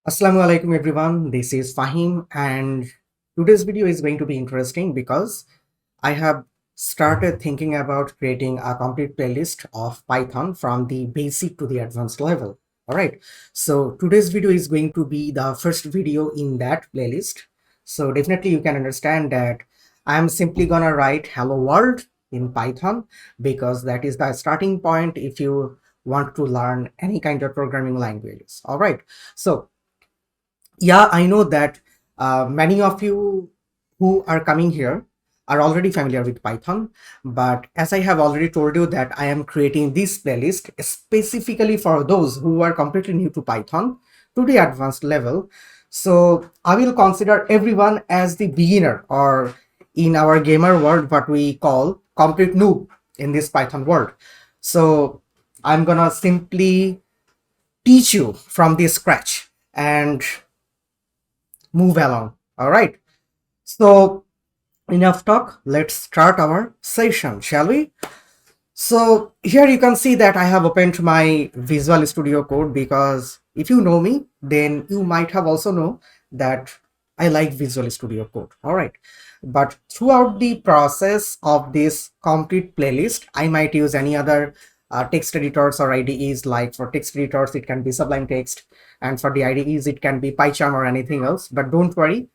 Assalamu alaikum everyone, this is Fahim and today's video is going to be interesting because I have started thinking about creating a complete playlist of Python from the basic to the advanced level. Alright, so today's video is going to be the first video in that playlist. So definitely you can understand that I am simply gonna write hello world in Python because that is the starting point if you want to learn any kind of programming languages. Alright, so yeah, I know that many of you who are coming here are already familiar with Python, but as I have already told you that I am creating this playlist specifically for those who are completely new to Python to the advanced level. So I will consider everyone as the beginner, or in our gamer world what we call complete noob in this Python world. So I'm gonna simply teach you from the scratch and move along. All right. So enough talk. Let's start our session, shall we? So here you can see that I have opened my Visual Studio Code because if you know me, then you might have also know that I like Visual Studio Code. All right. But throughout the process of this complete playlist, I might use any other text editors or IDEs. Like for text editors, it can be Sublime Text, and for the IDEs, it can be PyCharm or anything else. But don't worry,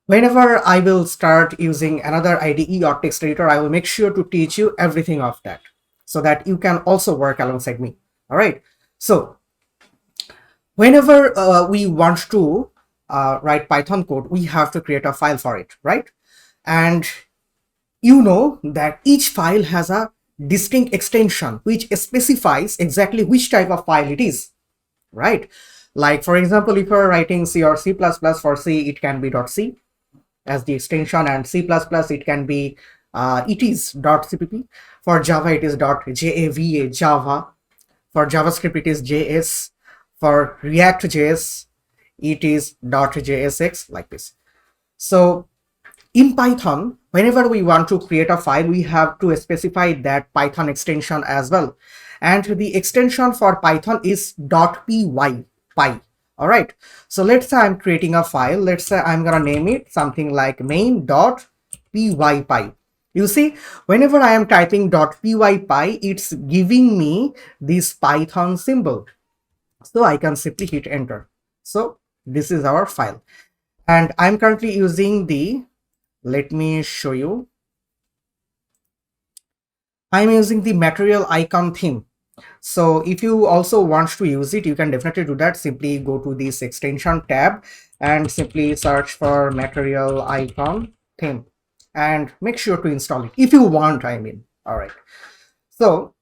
whenever I will start using another IDE or text editor, I will make sure to teach you everything of that so that you can also work alongside me. All right. So whenever we want to write Python code, we have to create a file for it, right? And you know that each file has a distinct extension which specifies exactly which type of file it is, right? Like for example, if you're writing C or C++, for C it can be .c as the extension, and C++ it can be it is .cpp. For Java it is .java, Java. For JavaScript it is JS. For React.js it is .jsx, like this. So in Python, whenever we want to create a file, we have to specify that Python extension as well. And the extension for Python is .py. All right. So let's say I'm creating a file. Let's say I'm going to name it something like main.py. You see, whenever I am typing .py, it's giving me this Python symbol. So I can simply hit enter. So this is our file. And I'm currently using the, let me show you. I'm using the material icon theme. So if you also want to use it, you can definitely do that. Simply go to this extension tab and simply search for material icon theme and make sure to install it if you want, I mean. All right. So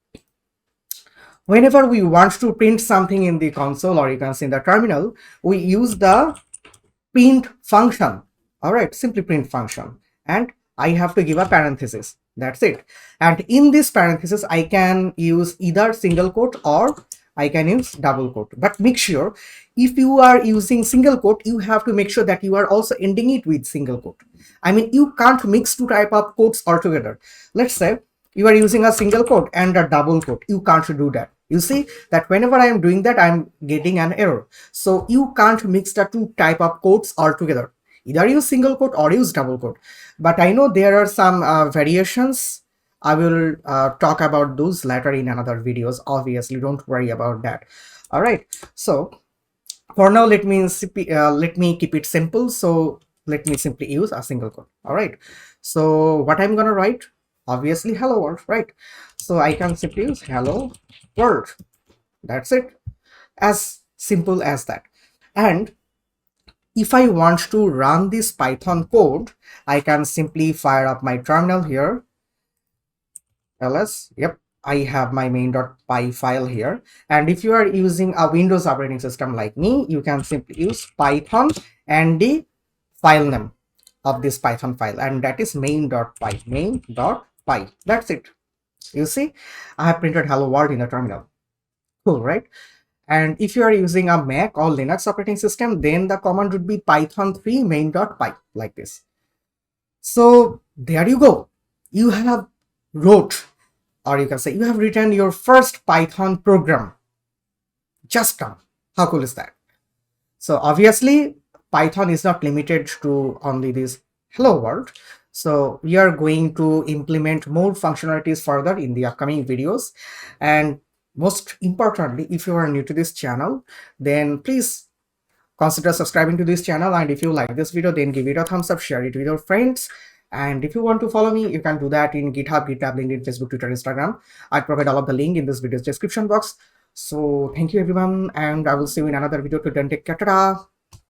whenever we want to print something in the console, or you can see in the terminal, we use the print function. All right, simply print function, and I have to give a parenthesis. That's it. And in this parenthesis, I can use either single quote or I can use double quote. But make sure if you are using single quote, you have to make sure that you are also ending it with single quote. I mean, you can't mix two type of quotes altogether. Let's say you are using a single quote and a double quote. You can't do that. You see that whenever I am doing that, I'm getting an error. So you can't mix the two type of quotes altogether. Either use single quote or use double quote. But I know there are some variations. I will talk about those later in another videos. Obviously, don't worry about that. All right. So for now, let me keep it simple. So let me simply use a single quote. All right. So what I'm gonna write? Obviously, hello world, right? So I can simply use hello world. That's it. As simple as that. And if I want to run this Python code, I can simply fire up my terminal here. ls, yep, I have my main.py file here. And if you are using a Windows operating system like me, you can simply use Python and the file name of this Python file, and that is main.py. That's it. You see, I have printed hello world in the terminal. Cool, right? And if you are using a Mac or Linux operating system, then the command would be python3 main.py, like this. So there you go. You have wrote, or you can say you have written your first Python program just now. How cool is that? So obviously, Python is not limited to only this hello world. So we are going to implement more functionalities further in the upcoming videos. And most importantly, if you are new to this channel, then please consider subscribing to this channel. And if you like this video, then give it a thumbs up, share it with your friends. And if you want to follow me, you can do that in GitHub, GitLab, LinkedIn, Facebook, Twitter, Instagram. I provide all of the link in this video's description box. So thank you everyone, and I will see you in another video. Till then, take care. Ta-da!